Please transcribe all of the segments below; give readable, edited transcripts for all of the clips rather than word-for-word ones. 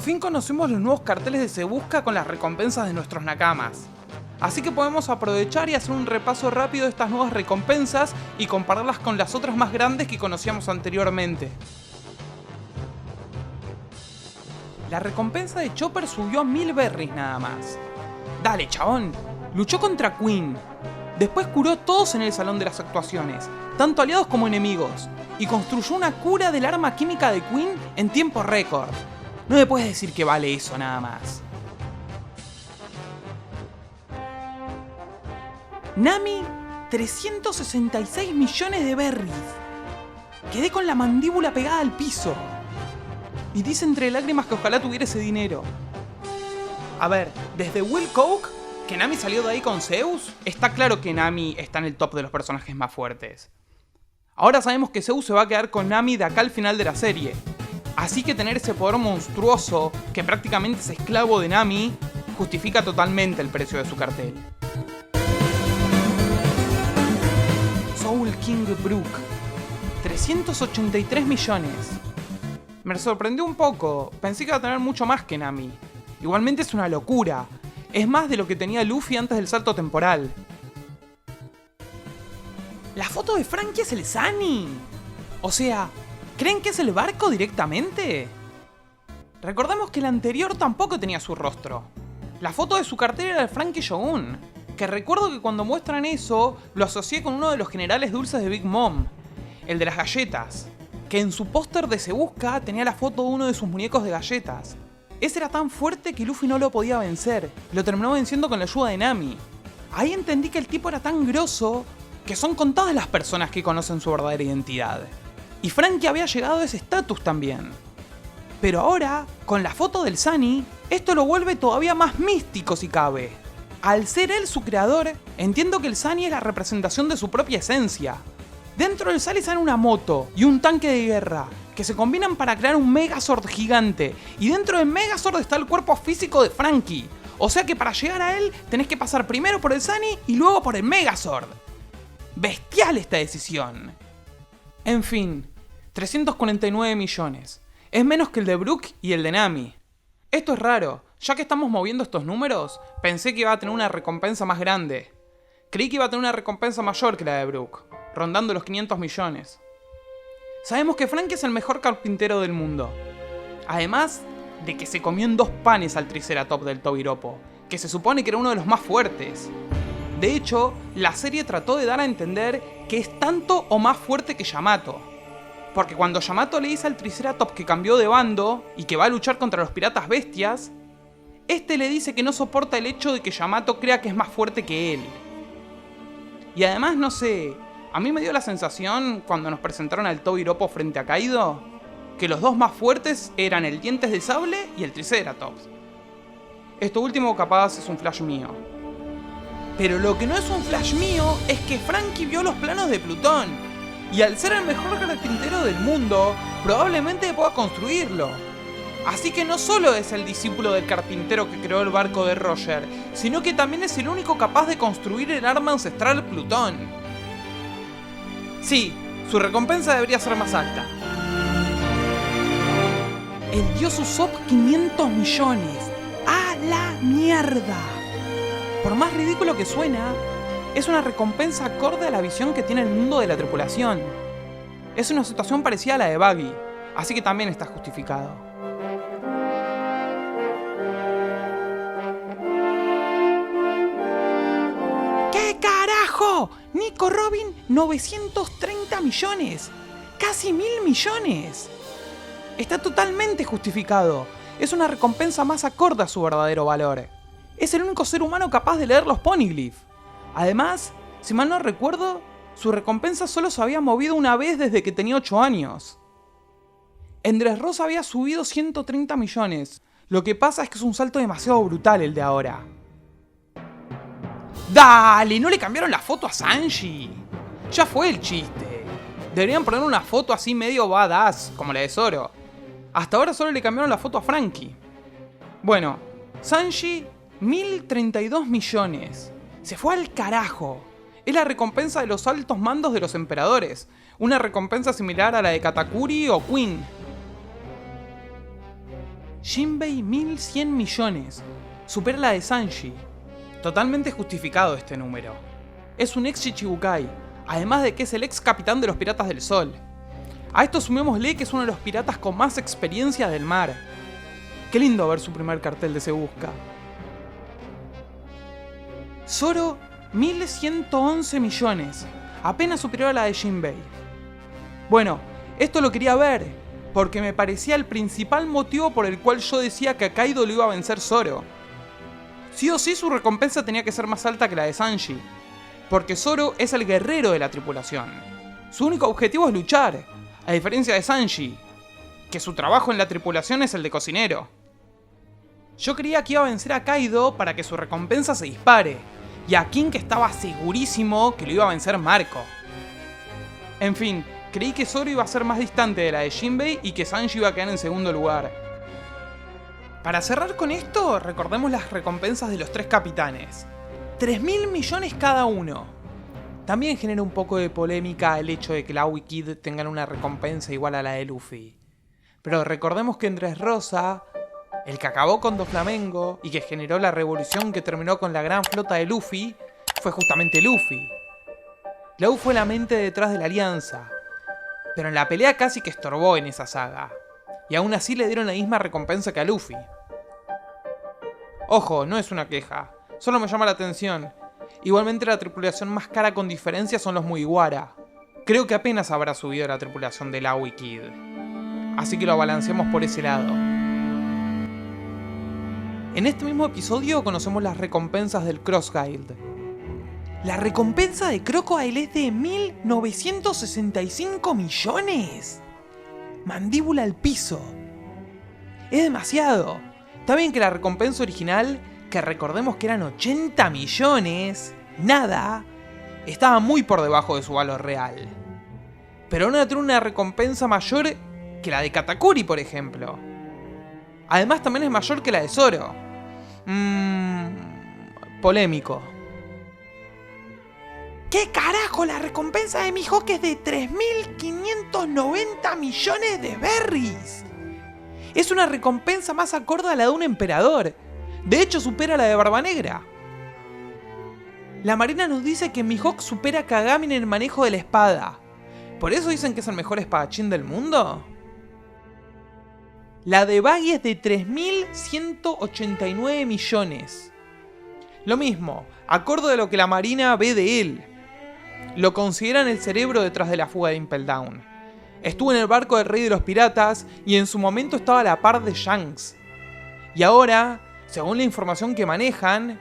fin conocemos los nuevos carteles de Se Busca con las recompensas de nuestros nakamas. Así que podemos aprovechar y hacer un repaso rápido de estas nuevas recompensas y compararlas con las otras más grandes que conocíamos anteriormente. La recompensa de Chopper subió a 1000 berries nada más. Dale, chabón. Luchó contra Queen. Después curó a todos en el salón de las actuaciones, tanto aliados como enemigos, y construyó una cura del arma química de Queen en tiempo récord. No me puedes decir que vale eso nada más. Nami, 366 millones de berries. Quedé con la mandíbula pegada al piso. Y dice entre lágrimas que ojalá tuviera ese dinero. A ver, desde Will Coke, que Nami salió de ahí con Zeus, está claro que Nami está en el top de los personajes más fuertes. Ahora sabemos que Zeus se va a quedar con Nami de acá al final de la serie. Así que tener ese poder monstruoso, que prácticamente es esclavo de Nami, justifica totalmente el precio de su cartel. Soul King Brook, 383 millones. Me sorprendió un poco, pensé que iba a tener mucho más que Nami. Igualmente es una locura, es más de lo que tenía Luffy antes del salto temporal. La foto de Franky es el Sunny. O sea, ¿creen que es el barco directamente? Recordemos que el anterior tampoco tenía su rostro. La foto de su cartel era el Franky Shogun, que recuerdo que cuando muestran eso, lo asocié con uno de los generales dulces de Big Mom, el de las galletas, que en su póster de Se Busca tenía la foto de uno de sus muñecos de galletas. Ese era tan fuerte que Luffy no lo podía vencer, lo terminó venciendo con la ayuda de Nami. Ahí entendí que el tipo era tan grosso que son contadas las personas que conocen su verdadera identidad. Y Franky había llegado a ese estatus también. Pero ahora, con la foto del Sunny, esto lo vuelve todavía más místico si cabe. Al ser él su creador, entiendo que el Sunny es la representación de su propia esencia. Dentro del Sunny sale una moto y un tanque de guerra, que se combinan para crear un Megazord gigante, y dentro del Megazord está el cuerpo físico de Franky. O sea que para llegar a él, tenés que pasar primero por el Sunny y luego por el Megazord. Bestial esta decisión. En fin, 349 millones. Es menos que el de Brook y el de Nami. Esto es raro, ya que estamos moviendo estos números, pensé que iba a tener una recompensa más grande. Creí que iba a tener una recompensa mayor que la de Brook, rondando los 500 millones. Sabemos que Franky es el mejor carpintero del mundo. Además de que se comió en 2 panes al Triceratops del Tobiropo, que se supone que era uno de los más fuertes. De hecho, la serie trató de dar a entender que es tanto o más fuerte que Yamato. Porque cuando Yamato le dice al Triceratops que cambió de bando y que va a luchar contra los piratas bestias, este le dice que no soporta el hecho de que Yamato crea que es más fuerte que él. Y además, no sé, a mí me dio la sensación, cuando nos presentaron al Tobiropo frente a Kaido, que los dos más fuertes eran el Dientes de Sable y el Triceratops. Esto último capaz es un flash mío. Pero lo que no es un flash mío es que Franky vio los planos de Plutón, y al ser el mejor carpintero del mundo, probablemente pueda construirlo. Así que no solo es el discípulo del carpintero que creó el barco de Roger, sino que también es el único capaz de construir el arma ancestral Plutón. Sí, su recompensa debería ser más alta. El dios Usopp 500 millones. ¡A la mierda! Por más ridículo que suena, es una recompensa acorde a la visión que tiene el mundo de la tripulación. Es una situación parecida a la de Buggy, así que también está justificado. ¿Qué carajo? Nico Robin, 930 millones. Casi 1000 millones. Está totalmente justificado. Es una recompensa más acorde a su verdadero valor. Es el único ser humano capaz de leer los Poneglyph. Además, si mal no recuerdo, su recompensa solo se había movido una vez desde que tenía 8 años. En Dressrosa había subido 130 millones. Lo que pasa es que es un salto demasiado brutal el de ahora. ¡Dale! ¿No le cambiaron la foto a Sanji? Ya fue el chiste. Deberían poner una foto así medio badass, como la de Zoro. Hasta ahora solo le cambiaron la foto a Franky. Bueno, Sanji, 1032 millones. Se fue al carajo. Es la recompensa de los altos mandos de los emperadores. Una recompensa similar a la de Katakuri o Queen. Jinbei 1100 millones. Supera la de Sanji. Totalmente justificado este número. Es un ex Chichibukai, además de que es el ex capitán de los Piratas del Sol. A esto sumémosle que es uno de los piratas con más experiencia del mar. Qué lindo ver su primer cartel de Se Busca. Zoro, 1111 millones, apenas superior a la de Jinbei. Bueno, esto lo quería ver, porque me parecía el principal motivo por el cual yo decía que a Kaido lo iba a vencer Zoro. Sí o sí su recompensa tenía que ser más alta que la de Sanji, porque Zoro es el guerrero de la tripulación. Su único objetivo es luchar, a diferencia de Sanji, que su trabajo en la tripulación es el de cocinero. Yo creía que iba a vencer a Kaido para que su recompensa se dispare, y a King estaba segurísimo que lo iba a vencer Marco. En fin, creí que Zoro iba a ser más distante de la de Jinbei y que Sanji iba a quedar en segundo lugar. Para cerrar con esto, recordemos las recompensas de los tres capitanes. 3.000 millones cada uno. También genera un poco de polémica el hecho de que Law y Kid tengan una recompensa igual a la de Luffy. Pero recordemos que en Dressrosa, el que acabó con Doflamingo y que generó la revolución que terminó con la gran flota de Luffy, fue justamente Luffy. Law fue la mente detrás de la alianza, pero en la pelea casi que estorbó en esa saga, y aún así le dieron la misma recompensa que a Luffy. Ojo, no es una queja, solo me llama la atención. Igualmente la tripulación más cara con diferencia son los Mugiwara. Creo que apenas habrá subido la tripulación de Law y Kid, así que lo balanceamos por ese lado. En este mismo episodio conocemos las recompensas del Crocodile. La recompensa de Crocodile es de 1.965 millones. Mandíbula al piso. Es demasiado. Está bien que la recompensa original, que recordemos que eran 80 millones, nada, estaba muy por debajo de su valor real. Pero ahora tiene una recompensa mayor que la de Katakuri, por ejemplo. Además también es mayor que la de Zoro. Polémico. ¿Qué carajo? La recompensa de Mihawk es de 3.590 millones de berries. Es una recompensa más acorde a la de un emperador. De hecho supera la de Barba Negra. La marina nos dice que Mihawk supera a Kagami en el manejo de la espada. ¿Por eso dicen que es el mejor espadachín del mundo? La de Buggy es de 3.189 millones. Lo mismo, acorde a lo que la marina ve de él. Lo consideran el cerebro detrás de la fuga de Impel Down. Estuvo en el barco del rey de los piratas y en su momento estaba a la par de Shanks. Y ahora, según la información que manejan,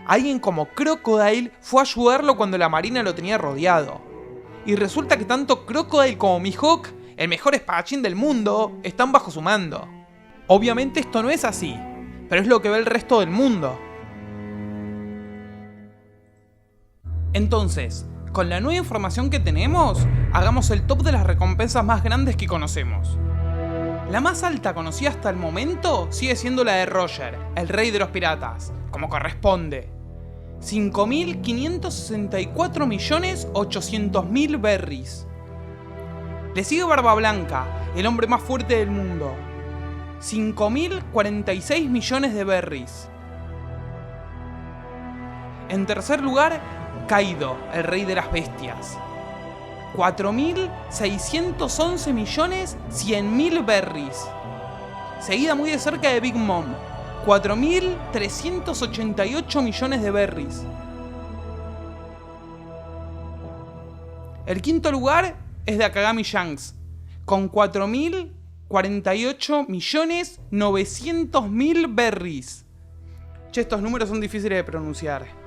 alguien como Crocodile fue a ayudarlo cuando la marina lo tenía rodeado. Y resulta que tanto Crocodile como Mihawk, el mejor espadachín del mundo, están bajo su mando. Obviamente esto no es así, pero es lo que ve el resto del mundo. Entonces, con la nueva información que tenemos, hagamos el top de las recompensas más grandes que conocemos. La más alta conocida hasta el momento sigue siendo la de Roger, el rey de los piratas, como corresponde. 5.564.800.000 berries. Le sigue Barba Blanca, el hombre más fuerte del mundo. 5.046 millones de berries. En tercer lugar, Kaido, el rey de las bestias. 4.611.100.000 berries. Seguida muy de cerca de Big Mom. 4.388 millones de berries. El quinto lugar es de Akagami Shanks, con 4.048.900.000 berries. Che, estos números son difíciles de pronunciar.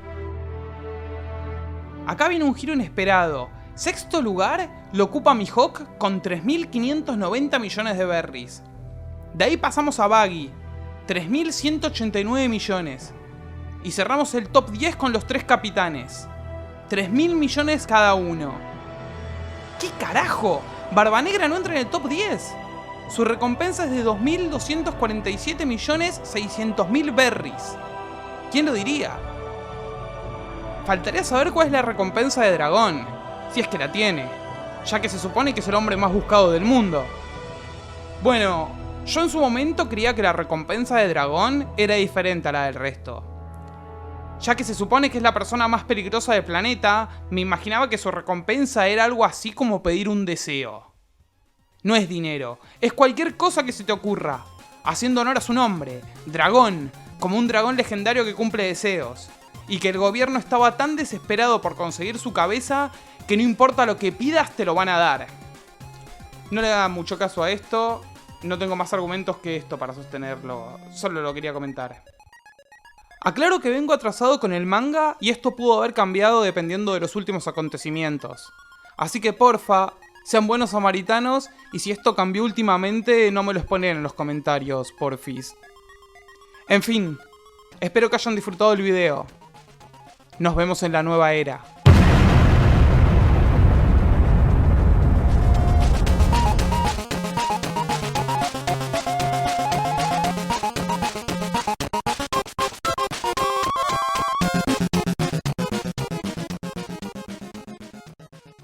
Acá viene un giro inesperado. Sexto lugar lo ocupa Mihawk con 3.590 millones de berries. De ahí pasamos a Buggy, 3.189 millones. Y cerramos el top 10 con los tres capitanes, 3.000 millones cada uno. ¿Qué carajo? Barba Negra no entra en el top 10. Su recompensa es de 2.247.600.000 berries. ¿Quién lo diría? Faltaría saber cuál es la recompensa de Dragón, si es que la tiene, ya que se supone que es el hombre más buscado del mundo. Bueno, Yo en su momento creía que la recompensa de dragón era diferente a la del resto. Ya que se supone que es la persona más peligrosa del planeta, me imaginaba que su recompensa era algo así como pedir un deseo. No es dinero, es cualquier cosa que se te ocurra, haciendo honor a su nombre, dragón, como un dragón legendario que cumple deseos. Y que el gobierno estaba tan desesperado por conseguir su cabeza que no importa lo que pidas te lo van a dar. No le da mucho caso a esto, no tengo más argumentos que esto para sostenerlo, solo lo quería comentar. Aclaro que vengo atrasado con el manga y esto pudo haber cambiado dependiendo de los últimos acontecimientos. Así que porfa, sean buenos samaritanos y si esto cambió últimamente no me lo exponen en los comentarios, porfis. En fin, espero que hayan disfrutado el video. Nos vemos en la nueva era.